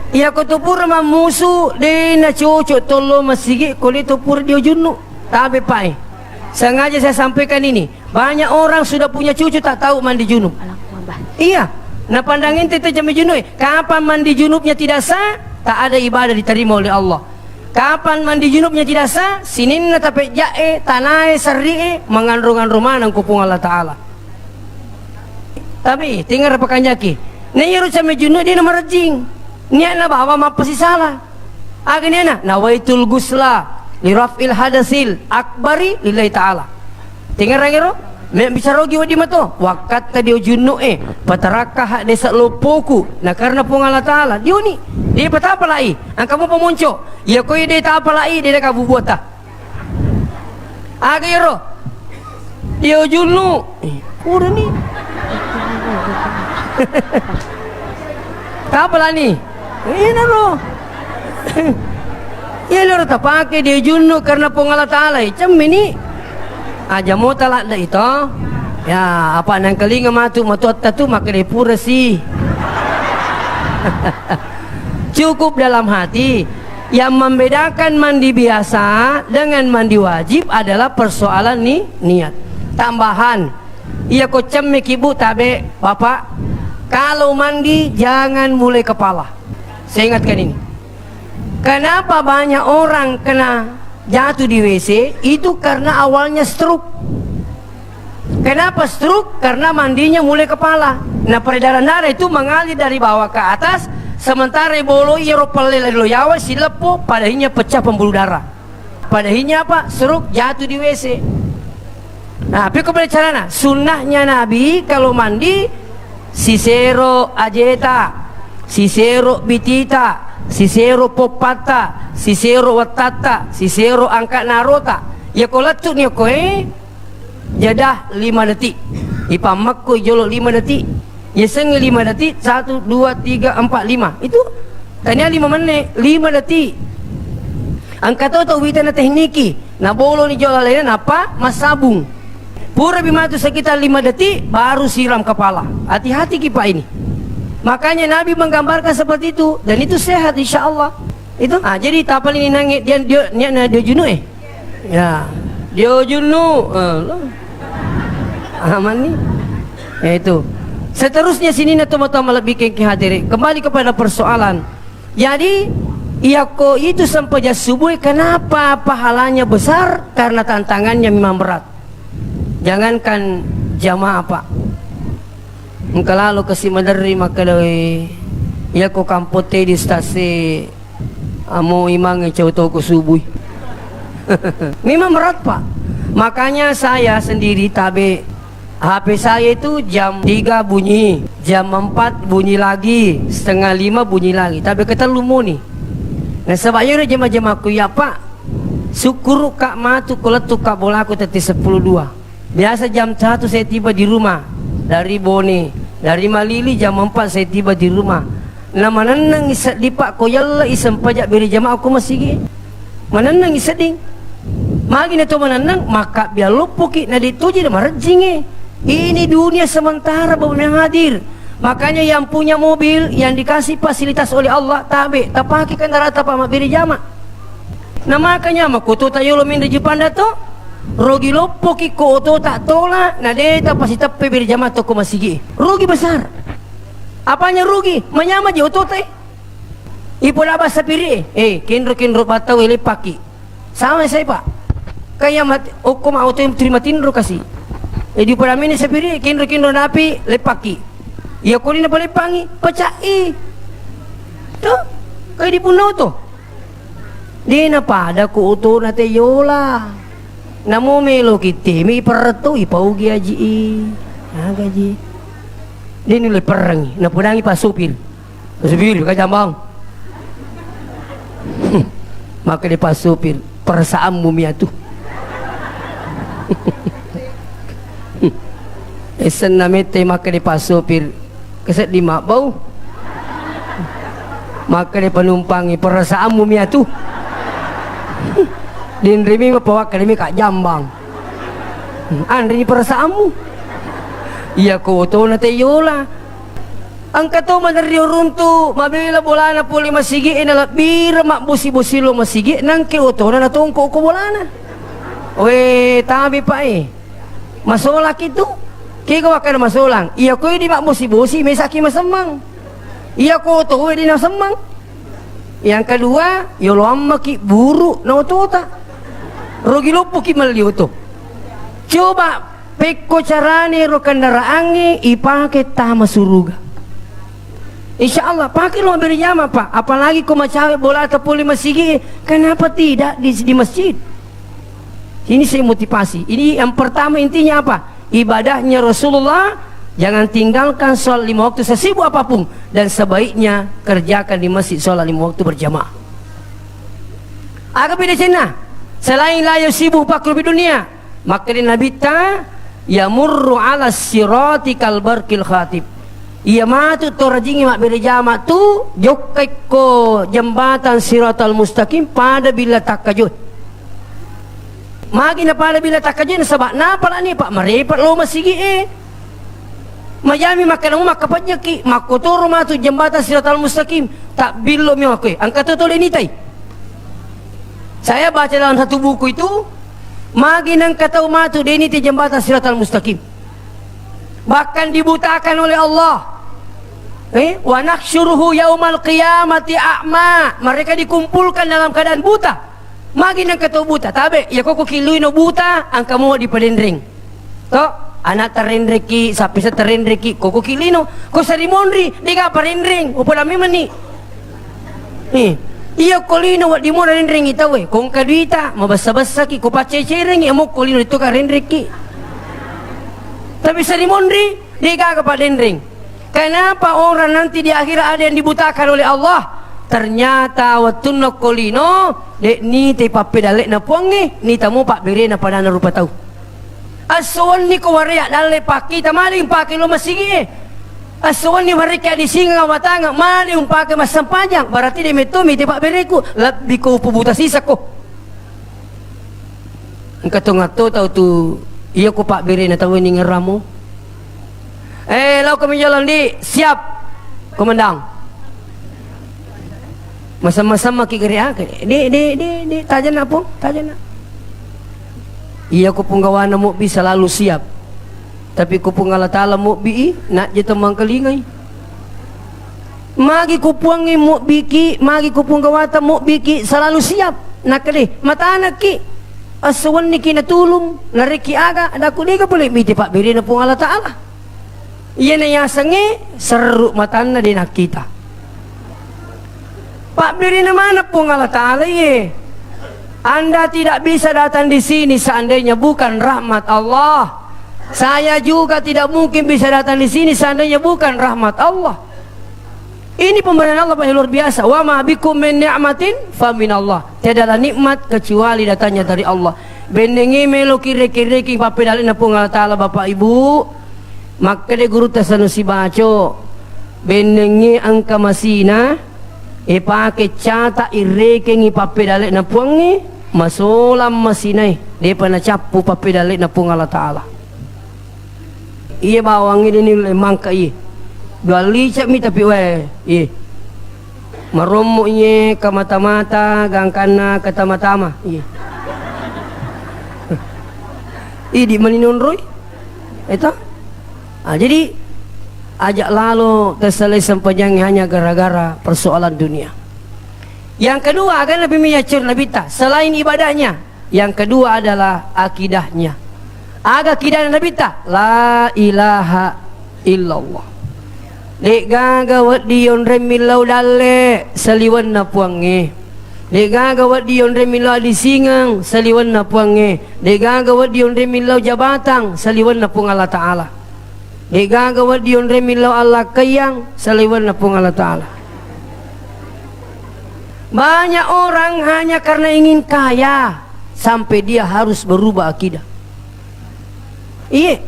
Ia ko tupur mamusu de na cucu tolo masigi kulit tupur dia junuk. Tabe pai. Sengaja saya sampaikan ini. Banyak orang sudah punya cucu tak tahu mandi junub. Iya. Nah pandangin tete jami junub. Kapan mandi junubnya tidak sah, tak ada ibadah diterima oleh Allah. Kapan mandi junubnya tidak sah, sinin na tape jae tanai sarri mengandungan rumahan kupung Allah Taala. Tapi tinggal repakan jaki. Nayru jami junub dia nama rejing. Niat na bawa apa sih salah? Agaknya nawaitul gusla lirafil hadasil akbari lillahi ta'ala. Tinggal rangero bisa rogi wadi mato wakat tadi junnu patarakah desa lopoku nah karena pengala ta'ala dia ni dia patapa lai angkamu pemunco ya koi dia tak apa lai dia kabu buata agaknya dia junnu udah ni tak apa lah ni ini lo ya lo tak pakai dia junnu karena pengala ta'ala macam ini aja mau talak dah itu ya apa nang kelinga matu tu maka dia pura sih cukup dalam hati. Yang membedakan mandi biasa dengan mandi wajib adalah persoalan niat tambahan. Iya kocem ibu tabe bapak kalau mandi jangan mulai kepala. Saya ingatkan ini. Kenapa banyak orang kena jatuh di WC itu karena awalnya stroke. Kenapa stroke? Karena mandinya mulai kepala. Nah peredaran darah itu mengalir dari bawah ke atas, sementara bolo iropalelo yawa silepo padahinya pecah pembuluh darah. Padahinya apa? Stroke jatuh di WC. Nah, tapi kepada caranya sunnahnya Nabi kalau mandi sisero ajeta, sisero bitita, sisero popata, sisero watata, sisero angkat narota. Ya kolatut ni koe jadah 5 detik. Ipamak ko jolo 5 detik. Ya seng 5 detik 1 2 3 4 5. Itu tanya 5 menit 5 detik. Angkat tu wita na tekniki. Na bolo ni jolo lain apa? Masabung. Pura bimatu sekitar 5 detik baru siram kepala. Hati-hati kipa ini. Makanya Nabi menggambarkan seperti itu dan itu sehat insyaallah. Itu jadi tapal ini nangis dia junub ya. Dia junub. Aman nih. Ya itu. Seterusnya sini natoma-toma lebih ke hadiri. Kembali kepada persoalan. Jadi Iyako itu sampai subuh kenapa pahalanya besar? Karena tantangannya memang berat. Jangankan jamaah pak. Kalau kasih madari maka doi Iyako kampote di stasi amo imang cewek ke subuh. Memang berat pak. Makanya saya sendiri tabe HP saya itu jam 3 bunyi, jam 4 bunyi lagi, setengah 5 bunyi lagi. Tapi kata lumu nih. Nah sebabnya jam-jam aku ya pak, syukur kak matu koletuk kak bola aku tadi 10.2. Biasa jam 1 saya tiba di rumah dari Bone, dari Malili jam 4 saya tiba di rumah. Nah mananang isat di pak koyalla isam pajak beri jamaah aku masih mananang isat ding. Magi na to mananang maka biar lupuki na dituji na marjing Ini dunia sementara bapak yang hadir. Makanya yang punya mobil yang dikasih fasilitas oleh Allah tabe tapaki kendaraan tapa beri jamaah. Nah makanya makuto tayo lumin di Jepang dato rogi lupuki ko to tak tola na deta pasti tape beri jamaah to ko masigi. Rugi besar. Apanya rugi? Menyama je otote. Ipo laba sapiri kinro patau ele paki. Sama saya pak. Kayak mati hukum auto yang terima tinro kasih. Di pada mini sapiri kinro napi lepaki. Ya kuli na palepangi pecai. Tuh kayak di puno to. Di na pada ku uto na teyola. Namo melo kiti mi pertu ipaugi aji. Nah gaji. Dia nilai perang, na pudangi pa supir. Supir ka jambang. Maka dia pa supir perasaan mumia tu. Esen namete maka dia pa supir keset di mak bau. Maka dia penumpangi perasaan mumia tu. Din rimi bawa kademi kak jambang. Andri perasaanmu. Iya ko to na tayo la. Angka to menerio runtu mabila bolana puli masigi inala bira mak busi lo masigi nang ke oto na tungko ko bolana. We tabi pa masola kitu kaya ka na masolang iya ko di mak busi may saki masamang iya ko oto di na samang. Yang kedua yolo amma ki buru na otota rogi lupu ki maliuto. Coba peko carane ro kendaraange ipake tama suruga. Insya Allah pakai lo berjamaah pak. Apalagi kau macawe bola atau puli masjid, kenapa tidak di masjid? Ini saya motivasi. Ini yang pertama intinya apa? Ibadahnya Rasulullah. Jangan tinggalkan sholat 5 waktu sesibuk apapun, dan sebaiknya kerjakan di masjid sholat 5 waktu berjamaah. Agak beda cina. Selain layu sibuk pakul di dunia, maka di Nabi ta yamurru ala sirati kal barqil khatib. Ia matu torajingi mak berjamaah tu jokai ko jembatan siratal mustaqim pada bila takajud. Magi na pada bila takajud sebab napa lah ni pak merepot lo masigi Majami makan rumah kapatnya ki makotor matu jembatan siratal mustaqim tak bilo mi aku angkat tu ni tai. Saya baca dalam satu buku itu magi nang kata matu deni ti jembatan siratal mustaqim. Bahkan dibutakan oleh Allah. Wa nakhsyuruhu yaumal qiyamati a'ma. Mereka dikumpulkan dalam keadaan buta. Magi nang kata buta tabe ya koko kilui no buta angka mo di padendring. To anak terendreki sapi sa terendreki koko kilino ko sarimonri diga parendring upada mimani. Iya kolino wat di mo rendring itawe kong kaduita mabasa-basa ki ko pacecereng ya mo kolino itu ka rendreki. Tapi sarimonri diga ka padendring. Kenapa orang nanti di akhirat ada yang dibutakan oleh Allah? Ternyata watunno kolino dek ni te papedalek na puangi ni tamu pak bere na pada na rupa tahu. Aswan ni ko waria dalle paki tamaling paki lo masigi. Aswan ni mereka di singa watanga maling paki masam panjang berarti de metumi te pak bereku labbi ko pubuta sisa ko. Engkato ngato tahu tu iya ko pak bere na tahu ni ngeramu. Lau kami jalan di siap komandan. Masam-masam maki geria di tajana po tajana. Iya ko punggawana mo bi selalu siap. Tapi ko pungala taala mo bi nak je temang kelingay. Magi ko puangi mo biki, magi ko punggawata mo biki selalu siap. Nakali mata anak ki. Aswan ni kinatulong nariki aga ada ko diga boleh miti pak biri na pungala taala. Iya na yasangi seru matan na din kita. Pak biri na mana pungala taala ye. Anda tidak bisa datang di sini seandainya bukan rahmat Allah. Saya juga tidak mungkin bisa datang di sini seandainya bukan rahmat Allah. Ini pemberian Allah yang luar biasa. Wa ma bikum min ni'matin fa min Allah. Tiadalah nikmat kecuali datangnya dari Allah. Bendengi melo kire-kire ki papedalin na pung Allah Taala Bapak Ibu. Maka de guru tasanu si baco. Bendengi angka masina pake cata ireke ngi papedalin na pungi masolam masinai depa na capu papedalin na pung Allah Taala. Iya bawang ini mangka iya. Dua licak mi tapi iya. Maromo iya ke mata-mata gangkana ke tama-tama iya. Idi maninunroy itu. Jadi ajak lalu terselesai sempajang hanya gara-gara persoalan dunia. Yang kedua akan lebih menyacur lebih tak selain ibadahnya. Yang kedua adalah akidahnya. Aga akidah Nabi tak la ilaha illallah. Dek gagawat dion remilau dalle saliwan na puange. Dek gagawat dion remilau di singang saliwan na puange. Dek gagawat dion remilau jabatang saliwan na pung Allah Ta'ala. Dek gagawat dion remilau Allah kayang saliwan na pung Allah Ta'ala. Banyak orang hanya karena ingin kaya sampai dia harus berubah akidah. Iya.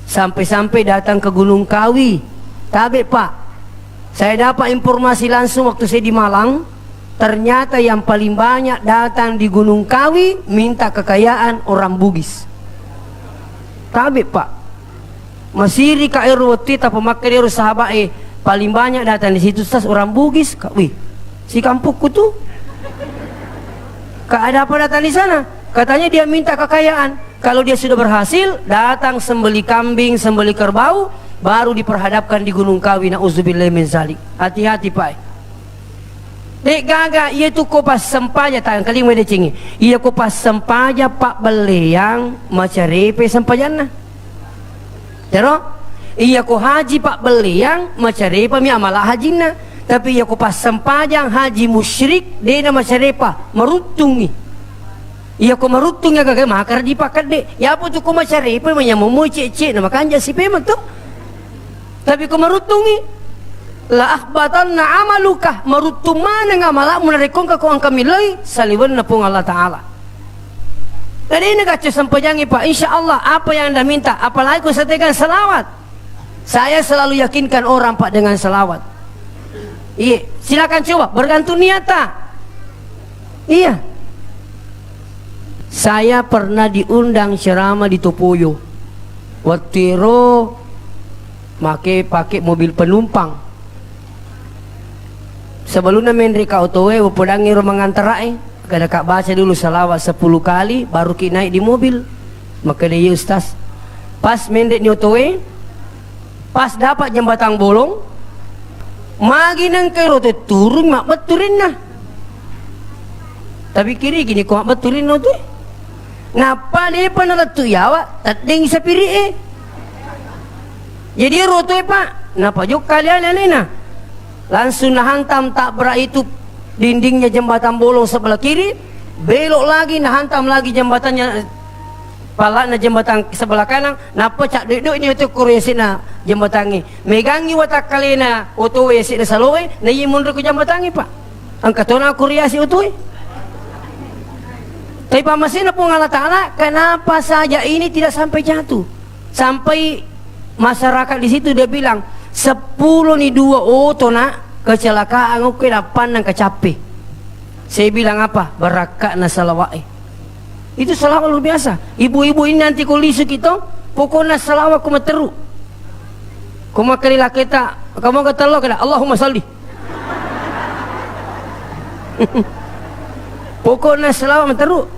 Sampai-sampai datang ke Gunung Kawi. Tabe pak, saya dapat informasi langsung waktu saya di Malang. Ternyata yang paling banyak datang di Gunung Kawi minta kekayaan orang Bugis. Tabe pak, masiri ka erwati ta pemakai sahabat paling banyak datang di situ Ustaz orang Bugis. Wih, si kampungku tuh. Ada apa datang di sana? Katanya dia minta kekayaan. Kalau dia sudah berhasil, datang sembeli kambing, sembeli kerbau, baru diperhadapkan di Gunung Kawi. Na'udzubillahi min zalik. Hati-hati Pak. Dek gaga ia tu ko pas sempaja tangan kali dia cingi. Ia ko pas sempaja Pak Beleang macarepe sempajana. Tero? Ia ko haji Pak Beleang macarepe mi amala hajina. Tapi ia ko pas sempajang haji musyrik dia macarepa merutungi. Ia ko merutung ya gaga makar dipakat dek. Ya apa tu ko macarepe menyamu cek-cek nama kanja si pemak tu. Tapi ko merutungi la akhbatanna amaluka marutumana ngamala munarekong ka kuang kami lay saliwan na pong Allah Ta'ala. Tadi ini kaca sampajangi Pak, insyaallah apa yang anda minta, apalagi ku satekan salawat. Saya selalu yakinkan orang Pak dengan salawat. Iya, silakan coba bergantung niata. Iya. Saya pernah diundang ceramah di Topoyo. Watiro pakai mobil penumpang. Sebelumnya mendrika otowe upodangi rumah nganterai kada kak baca dulu salawat 10 kali baru ki naik di mobil. Maka dia Ustaz pas mendek ni otowe pas dapat jembatan bolong magi nang kero tu turun mak beturin nah. Tapi kiri gini kok mak beturin no tu. Ngapa dia pernah tu yawa tadeng sapiri Jadi roto Pak. Napa juk kalian nah. Langsung hantam tak berat itu dindingnya jembatan bolong sebelah kiri, belok lagi hantam lagi jembatannya palana jembatan sebelah kanan. Napa cak duduk ini itu kuriasina jembatan ni megangi watak kalena otowe sida salowe na yi mundur ke jembatan ni Pak. Angkatona kuriasi otowe. Tapi Pak Masina pun Allah Ta'ala kenapa saja ini tidak sampai jatuh, sampai masyarakat di situ dia bilang 10 ni 2 oto nak kecelakaan oke dapan nang kecape. Saya bilang apa? Barakat na salawat. Itu salawat luar biasa. Ibu-ibu ini nanti kulisu kita, pokoknya salawat kuma teru. Kuma kalila kita, kamu kata Allah kada Allahumma salli. Pokoknya salawat teru.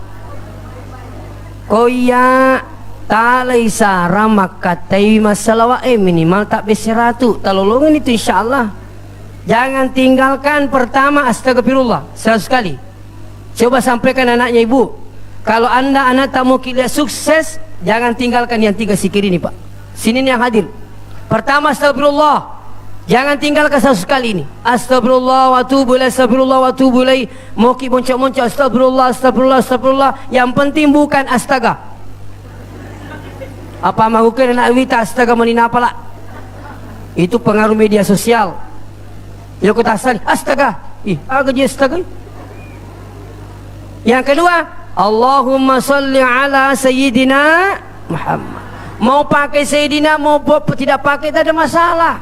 Koya talai sara makatai masalah minimal tak beseratu talolongan itu insyaallah. Jangan tinggalkan pertama astagfirullah 100 kali. Coba sampaikan anaknya ibu, kalau anda anak tak mau lihat sukses jangan tinggalkan yang 3 zikir ini Pak. Sini nih yang hadir. Pertama astagfirullah, jangan tinggalkan 100 kali ini. Astagfirullah wa atubu ilaih, astagfirullah wa atubu ilaih. Mau ki boncok-boncok astagfirullah, astagfirullah, astagfirullah. Yang penting bukan astaga. Apa mengukir anak wita astaga menina pala. Itu pengaruh media sosial. Ya kata asal astaga. Agak je astaga. Yang kedua, Allahumma salli ala sayyidina Muhammad. Mau pakai sayyidina mau tidak pakai tak ada masalah.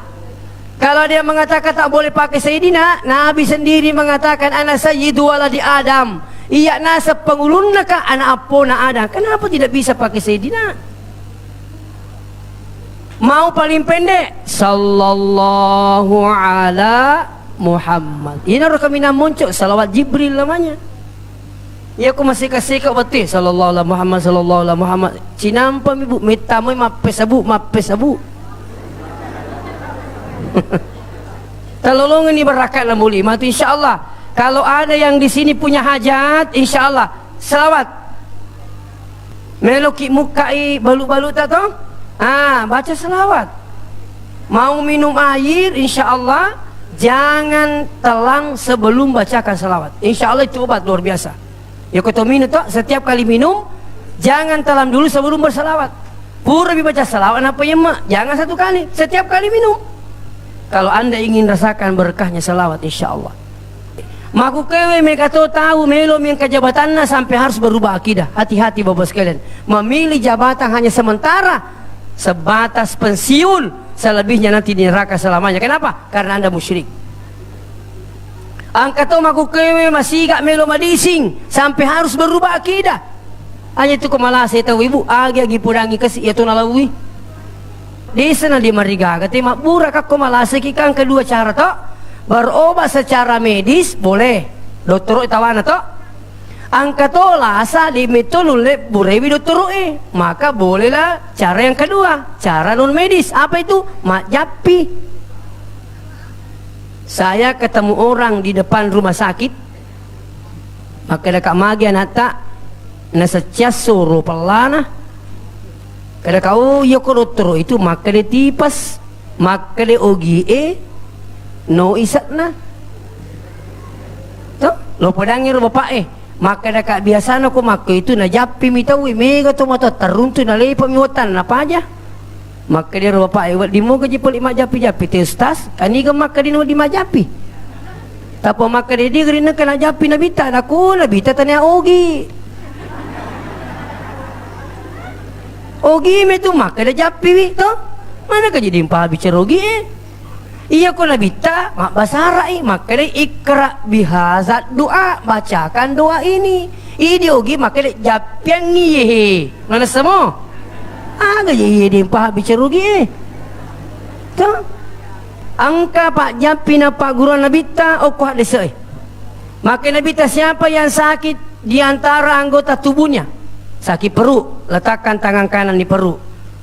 Kalau dia mengatakan tak boleh pakai sayyidina, Nabi sendiri mengatakan ana sayyidu waladi Adam. Iya nasab pengulunna ka anak apona Adam. Kenapa tidak bisa pakai sayyidina? Mau paling pendek sallallahu ala Muhammad. Ini harus kami muncul salawat Jibril namanya. Ya aku masih kasih kau betul sallallahu ala Muhammad sallallahu ala Muhammad. Cinampa ibu minta moi mape sabu. Tolong ini berakat lah muli mati insyaallah. Kalau ada yang di sini punya hajat insyaallah selawat. Meloki mukai balu-balu tak tahu? Baca selawat. Mau minum air insyaallah jangan telang sebelum bacakan selawat. Insyaallah itu obat luar biasa. Ya kau minum tak setiap kali minum jangan telan dulu sebelum berselawat. Pura baca selawat apa ya mak? Jangan 1 kali, setiap kali minum. Kalau anda ingin rasakan berkahnya selawat insyaallah. Maku kewe mereka tahu melo yang kejabatannya sampai harus berubah akidah. Hati-hati bapak sekalian. Memilih jabatan hanya sementara, sebatas pensiun, selebihnya nanti di neraka selamanya. Kenapa? Karena anda musyrik. Angkat tu maku kewe masih gak melo madising sampai harus berubah akidah. Hanya itu kemalah saya tahu ibu agi purangi kasih ya tu nalawi. di sana di marigaga ti makbura kako malasa kikang kedua cara to berobat secara medis boleh dokter itawana to angka to lasa di mitulule burewi dokter maka bolehlah cara yang kedua cara non medis apa itu majapi. Saya ketemu orang di depan rumah sakit maka dekat magi anak tak nasa suruh pelana kada kau yo korotro itu maka de tipas maka de ogie no isatna to lo padangir bapak maka da ka biasa ko maka itu na japi mitawi mega to mata teruntu na lepa miwatan apa aja maka dia bapak di mo gaji poli majapi japi te ustaz kani ga maka di no di majapi tapo maka de digri na kana japi na bita na bita tanya ogi ogi me tu maka da japi wi to mana ka jadi empa bicara ogi iya ko nabita mak basara maka da ikra bihazat doa bacakan doa ini ogi maka da japian ni mana semua aga ye di empa bicara ogi to angka pak japi na pak guru nabita o ko desa maka nabita siapa yang sakit di antara anggota tubuhnya sakit perut, letakkan tangan kanan di perut.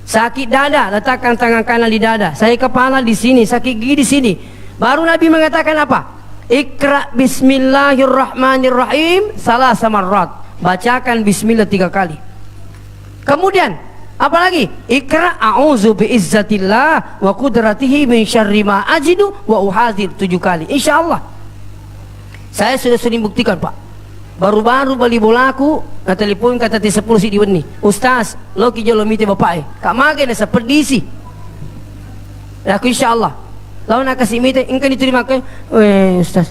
Sakit dada, letakkan tangan kanan di dada. Saya kepala di sini, sakit gigi di sini. Baru Nabi mengatakan apa? Iqra bismillahirrahmanirrahim salah samarrat. Bacakan bismillah 3 kali. Kemudian apa lagi? Iqra a'udzu biizzatillah wa qudratihi min syarri ma ajidu wa uhadzir 7 kali. Insyaallah. Saya sudah sering buktikan, Pak. Baru-baru bali bolaku na telepon kata ti 10 si diweni ustaz lo ki jolo mite bapak kak mage na sa perdisi aku insyaallah lawan na kasih mite ingkan diterima ke ustaz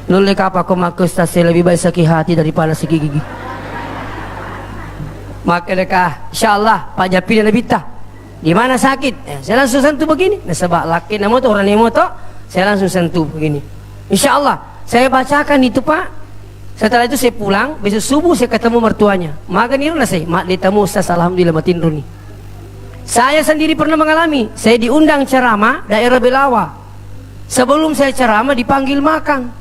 lo le kapa ko mak ustaz saya lebih baik sakit hati daripada sakit gigi maka deka insyaallah pak japi na bita di mana sakit saya langsung sentuh begini na sebab laki namo to orang nemo to saya langsung sentuh begini insyaallah saya bacakan itu pak. Setelah itu saya pulang, besok subuh saya ketemu mertuanya. Maka niruna saya, mak ditamu ustaz alhamdulillah matin runi. Saya sendiri pernah mengalami. Saya diundang ceramah daerah Belawa. Sebelum saya ceramah dipanggil makan.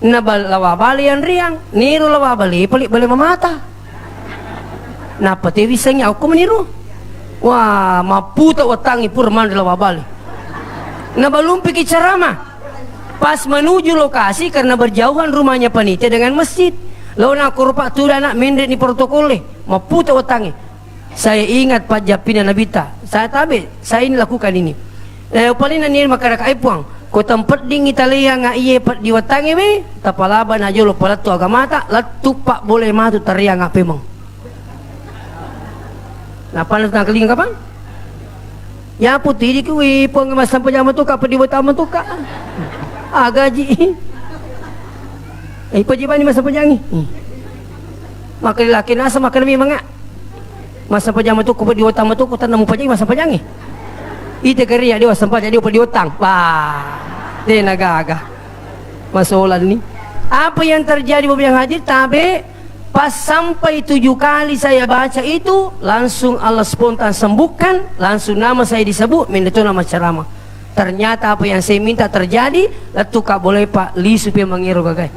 Na lawa bali yang riang, niru lawa bali pelik bali memata. Napa te wisangnya aku meniru? Wah, maputa watangi purman lawa bali. Na belum pergi ceramah. Pas menuju lokasi karena berjauhan rumahnya panitia dengan masjid. Lalu aku rupa tu anak mendek ni protokole, maputa watangi. Saya ingat Pak Japina Nabita. Saya tabe, saya ini lakukan ini. Paling nanti makara kai puang. Ko tempat ding Italia nga iye pat di watangi be, tapalaban aja lo palat tu agamata, latu pak boleh matu tariang ngape mang. Napa nak keling kapan? Ya putih di kuwi pong mas sampai jam tu ka di watama tu ka. Gaji pajiban ni masa pajangi maka lelaki nasa maka nabi mga masa pajama tu kupa di utama tu kutan namu pajangi masa pajangi ite kariya dia sampai jadi upa di utang wah dia nagaga masolan ni apa yang terjadi beberapa hadir tabe pas sampai 7 kali saya baca itu langsung Allah spontan sembuhkan langsung nama saya disebut itu nama ceramah. Ternyata apa yang saya minta terjadi, lalu kak boleh pak li supaya mengiru gagai.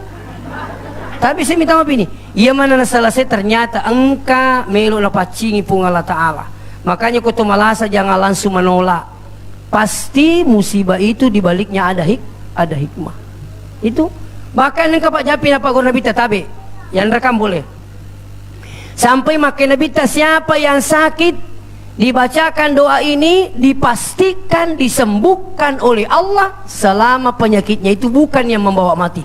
Tapi saya minta maaf ini, ia mana selesai ternyata engka melu na pacingi pung Allah Ta'ala. Makanya kau tu malasa jangan langsung menolak. Pasti musibah itu dibaliknya ada hikmah. Itu. Bahkan engka pak Japi apa guna bita tabe, yang rekam boleh. Sampai makin nabita siapa yang sakit dibacakan doa ini dipastikan disembuhkan oleh Allah selama penyakitnya itu bukan yang membawa mati.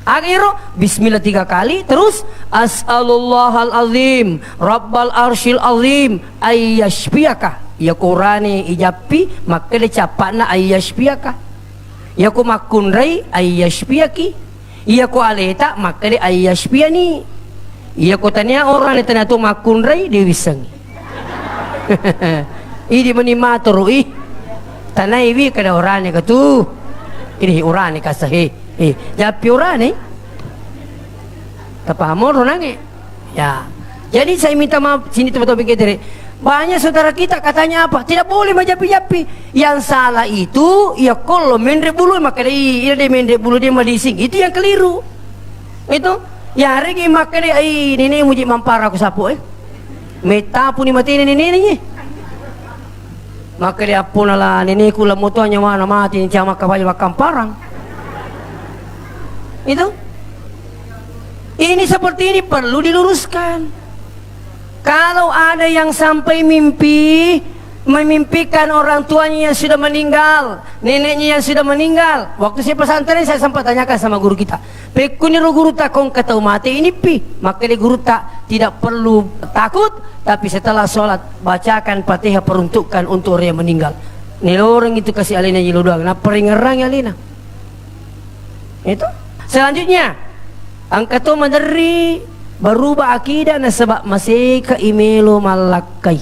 Akhirnya bismillah 3 kali terus as'alullahal azim rabbal arsyil azim ayyashfiyaka ya Qur'ani ijapi maka dicapakna ayyashfiyaka ya ku makunrai ayyashfiyaki ya ku aleta maka de ayyashfiyani ya ku tanya orang ni tanya tu makunrai dewisangi ini menimatur tanai wi kada orane katu ini orane kasahe japi orane tapahamo ronange ya jadi saya minta maaf sini teman-teman pikir Banyak saudara kita katanya apa? Tidak boleh majapi-japi. Yang salah itu ya kalau mendek bulu maka dia mendek bulu dia madising. Itu yang keliru. Itu ya hari ini maka dia ini muji mampara aku sapu meta pun ni mati ini. Maka dia pun lah ini kula motonya mana mati ni cama kapal kamparang. Itu ini seperti ini perlu diluruskan. Kalau ada yang sampai memimpikan orang tuanya yang sudah meninggal, neneknya yang sudah meninggal. Waktu saya pesantren saya sempat tanyakan sama guru kita, pekuniru guru tak kong ketau mati ini pi. Maka dia guru tak tidak perlu takut, tapi setelah sholat bacakan Fatihah peruntukkan untuk orang yang meninggal. Nih orang itu kasih alina jilu doang. Nah peringerang alina. Itu. Selanjutnya angka tu madari berubah akidah na sebab masih ke imelo malakai.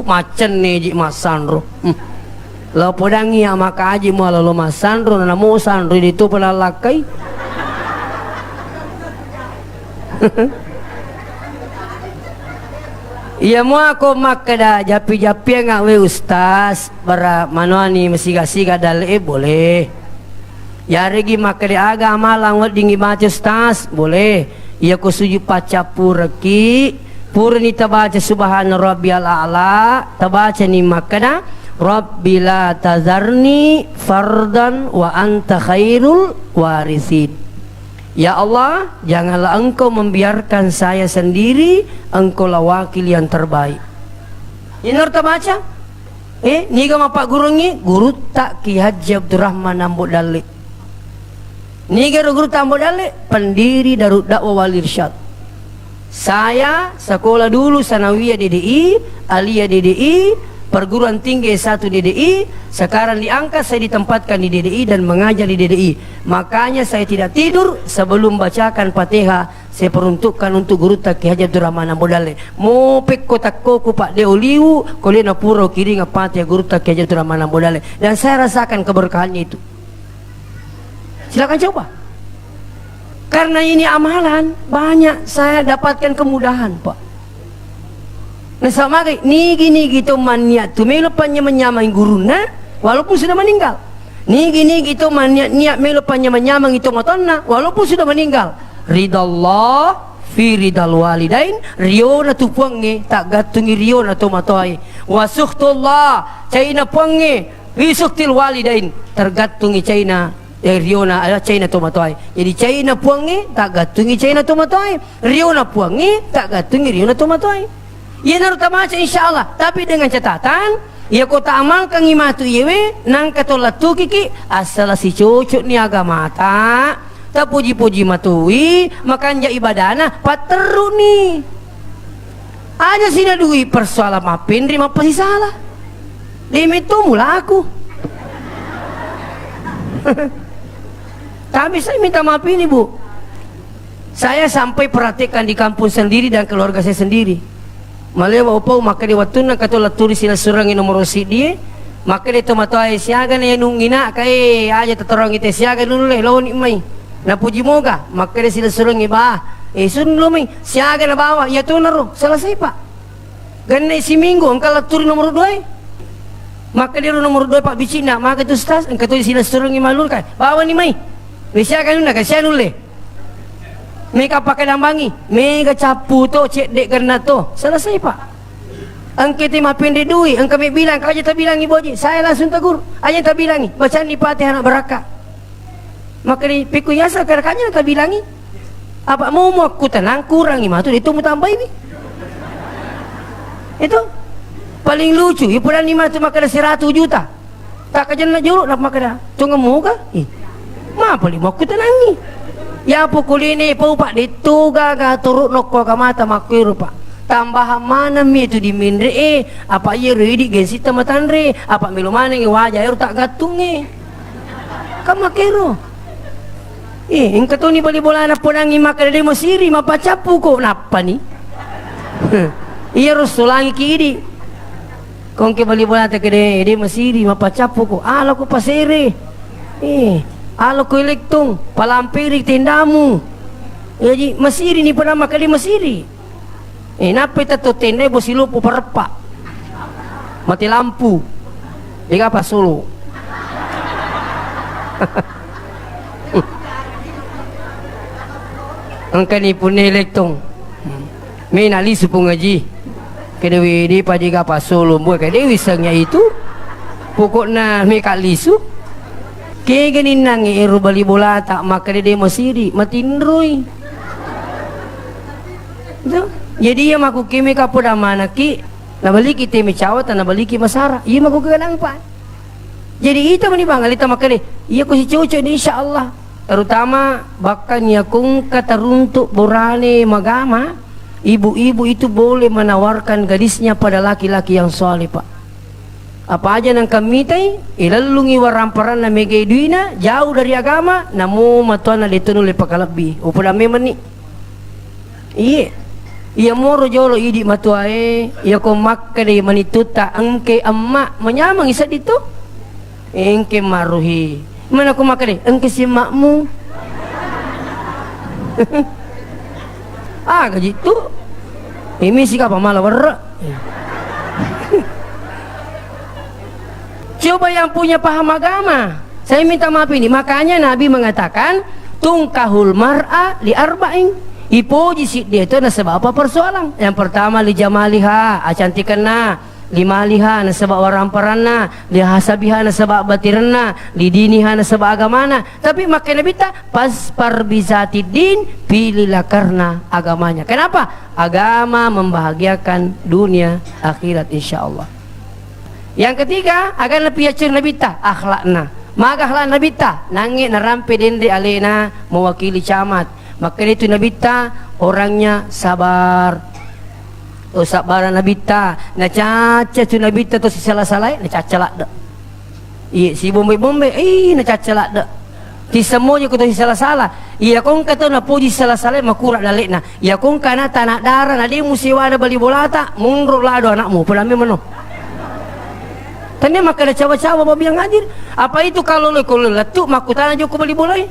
Macam ni ji masandro. Lo podangi maka aji mo lo masandro na mo sandro dito pelalakai. Iya mo ako makada japi-japi nga we ustaz para manuani masiga-siga dali boleh. Yarigi makade agama lang wat dingi baca ustaz boleh. Iya ko suju paca puraki purni tabaca subhana rabbiyal a'la tabaca ni makada rabbila tazarni fardan wa anta khairul warisin. Ya Allah, janganlah engkau membiarkan saya sendiri, engkau lah wakil yang terbaik. Ini harus baca. Ni ga mapak guru ni guru tak Ki Haji Abdurrahman Ambut Dalik. Ni ga guru tak Ambut Dalik, pendiri Darut Dakwah Wal Irsyad. Saya sekolah dulu Sanawiyah DDI, Aliyah DDI, perguruan tinggi S1 DDI. Sekarang diangkat saya ditempatkan di DDI dan mengajar di DDI. Makanya saya tidak tidur sebelum bacakan Fatihah. Saya peruntukkan untuk guru tak Ki Haji Abdurrahman Ambut Dalik. Mo pek kotak koku Pak Deoliu, kolien apuro kiri ngapati ya guru tak Ki Haji Abdurrahman Ambut Dalik. Dan saya rasakan keberkahannya itu. Silakan coba. Karena ini amalan banyak saya dapatkan kemudahan, Pak. Nah sama kayak ni gitu maniat tu melupanya menyamai guruna walaupun sudah meninggal. Ni gitu maniat niat melupanya menyamai itu matonna walaupun sudah meninggal. Ridallah fi ridal walidain riona tu puange tak gatungi riona tu matoi. Wasuhtullah caina puange wisuktil walidain tergatungi caina riona ada caina tu matoi. Jadi caina puange tak gatungi caina tu matoi. Riona puange tak gatungi riona tu matoi. Ia naruh tamaca insyaallah, tapi dengan catatan ia kota amalkan ngimatu yewe nang katolatu kiki asal si cucuk ni agama tak puji-puji matui makanya ibadana pateru ni aja sina duit persoalan mapin rima pasti salah itu mula aku. Tapi saya minta maaf ini Bu, saya sampai perhatikan di kampung sendiri dan keluarga saya sendiri. Malewa upau maka di waktu na katola tulis sila surangi nomor si dia maka dia tomato ay siaga na yanung ina kay aja tatorong ite siaga nulule lawan imay na puji moga maka dia sila surangi ba sun lumay siaga na bawa ya tu naro selesai Pak. Ganna si minggu angkal turi nomor 2 maka dia nomor 2 Pak bicina maka tu ustaz angka tu sila surangi malul kay bawa ni may siaga nuna kay siya nule mereka pakai dambangi, mereka capu tu, cek dek kerana tu, selesai Pak. Angkat tema pendek duit, angkat bilang, kau aja tak bilang ibu haji, saya langsung tegur, aja tak bilangi, bacaan di Fatihah anak berakah. Maka di pikul yasa kerakanya tak bilangi, apa mau aku tenang kurangi, mah tu itu mau tambah ini. Itu paling lucu, hiburan lima tu maka ada 100 juta, tak kajian nak juruk nak maka dah, tunggu muka, mah paling mau aku tenangi. Ya pukul ini pau Pak dituga turut nokko kamata makiru Pak tambah mana mi itu di mindre apa ye redi gensi tamatanre apa melu mana ngi wajah air tak gatunge kamakiru ingka to ni bali bola na ponangi makade mo siri mapacapu ko napa ni iya rusulangi kidi kong ke bali bola ta kede de mo siri mapacapu ko ala ko pasere alo ko ilektung palampiri tindamu jadi mesiri ni pernah makan di mesiri Napa ita to tenda bosilupo perpa. Mati lampu. Ika pa solo. Ang kanipun elektong. May nalisu po ngaji. Kaya di pa di ka pa solo mo. Kaya di wisangnya itu. Pokok na may kalisu. Kaya ganin nang iiru bali bolata. Maka di mo siri. Matinroy. Jadi iya maku kimi ka po damana ki. Nabaliki temi cawat na nabaliki masara. Iya maku kaganang pa. Jadi ita manibangal ita makali. Iya ko si cucu ini insyaallah. Terutama bahkan ya kung kataruntuk borane magama. Ibu-ibu itu boleh menawarkan gadisnya pada laki-laki yang soleh, Pak. Apa aja nang kami tay ilalungi waramparan na megay duina jauh dari agama namo matuan na ditunul ipakalabi. Upada memang ni. Iya. Ia moro jolo idi matuae ia ko makka de manituta engke amma menyamang isa dito engke maruhi mana ko makka de engke si makmu gitu ini sih apa malah werek. Coba yang punya paham agama saya minta maaf ini makanya Nabi mengatakan tungkahul mar'a li arba'in. Ipuji si dia itu nasabah apa persoalan? Yang pertama li jamaliha, cantikanna, li maliha nasabah waramparanna, li hasabiha nasabah batiranna, li diniha nasabah agamana. Tapi makin lebih tak pas parbizati din pilihlah karena agamanya. Kenapa? Agama membahagiakan dunia akhirat insyaallah. Yang ketiga agar lebih acer nabi ta akhlakna. Maka akhlak nabi ta nangi narampe dende alena mewakili camat. Maka itu nabita orangnya sabar. Oh sabaran nabita. Na caca tu nabita tu si salah-salah na cacalak dak. Iya si bombe-bombe na cacalak dak. Ti semuanya ku tu si salah-salah. Iya kong kata na puji salah-salah makurak dalik na. Iya kong kana tanah darah na dia musiwa ada bali bolata mundur lado anakmu. Pelami mano. Tanya maka ada cawa-cawa babi yang hadir. Apa itu kalau letuk makutana joko bali bolai?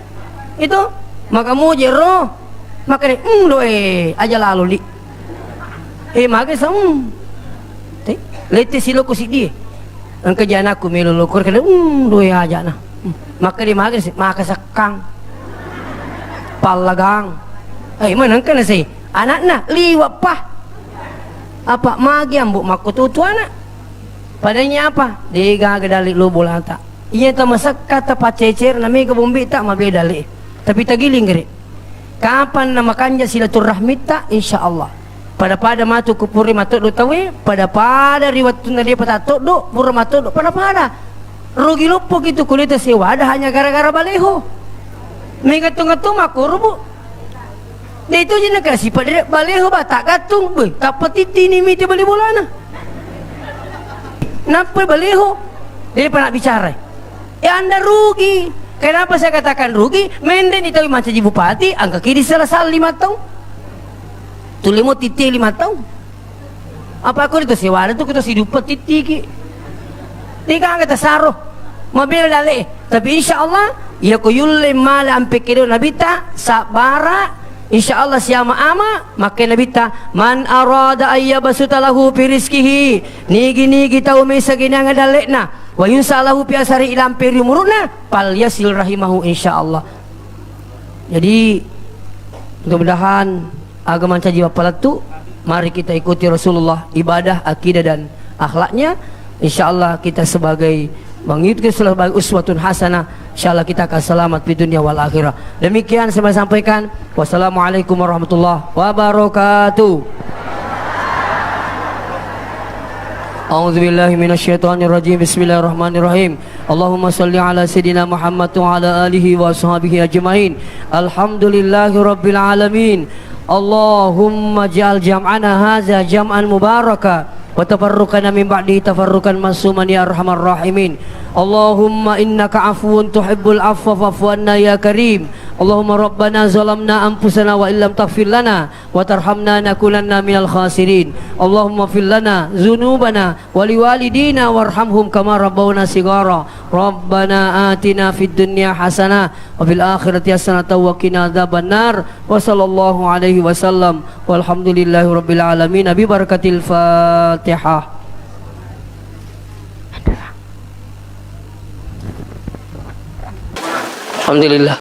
Itu maka mu jero maka ni doe aja lalu li maka sam te lete silo ko si di ang kajana ko melolokor kada doe aja na maka di maka sakang palagang manang kana si anak na liwat pa apa magi ambu makututu anak padanya apa diga gadali lo bolata iya ta masak kata pacecer na mega bombi tak mabeda li. Tapi tagiling gere. Kapan na makanja silaturahmi ta insyaallah. Pada matu kupuri matu do tawe, pada riwat tunda dia patato do pura matu do pada. Rugi lupo gitu kulita sewa ada hanya gara-gara baleho. Mengatung-atung makurbu. Dia itu je nak kasih pada baleho ba tak gatung be, tak petiti ni miti bali bolana. Napa baleho? Dia nak bicara. Anda rugi. Kenapa saya katakan rugi? Menden itu macam bupati, angka kiri salah 5 tahun. Tulimo titi 5 tahun. Apa aku itu sewa itu kita hidup titi ki. Tiga angka tasaroh. Mobil dale. Tapi insyaallah ya ko yulle mala ampe kiro nabita sabara insyaallah siama ama maka nabita man arada ayyabasuta lahu fi rizqihi nigi tau mesa gina ngadalekna wa yunsalahu fi asari ilam peri muruna pal yasil rahimahu insyaallah. Jadi mudah-mudahan agama caji bapalatu mari kita ikuti Rasulullah ibadah, akidah dan akhlaknya. Insyaallah kita sebagai mengikuti sebagai uswatun hasanah, insyaallah kita akan selamat di dunia wal akhirah. Demikian saya sampaikan. Wassalamualaikum warahmatullahi wabarakatuh. A'udzubillahi minasyaitonirrajim. Bismillahirrahmanirrahim. Allahumma shalli ala sayidina Muhammad wa ala alihi wa sahbihi ajmain. Alhamdulillahirabbil alamin. Allahumma ja'al jam'ana hadza jam'an mubaraka wa tafarruqana min ba'di tafarruqan masuman ya arhamar rahimin. Allahumma innaka afuwun tuhibbul afwa fa'fu anna ya karim. Allahumma rabbana zalamna anfusana wa illam taghfir lana wa tarhamna nakunanna minal khasirin. Allahumma fir lana dzunubana wa liwalidina warhamhum kama rabbawna shighara. Rabbana atina fid dunya hasanah wa fil akhirati hasanah wa qina adzabannar. Wa sallallahu alaihi wasallam walhamdulillahi rabbil alamin bi barakatil Fatihah. Alhamdulillah.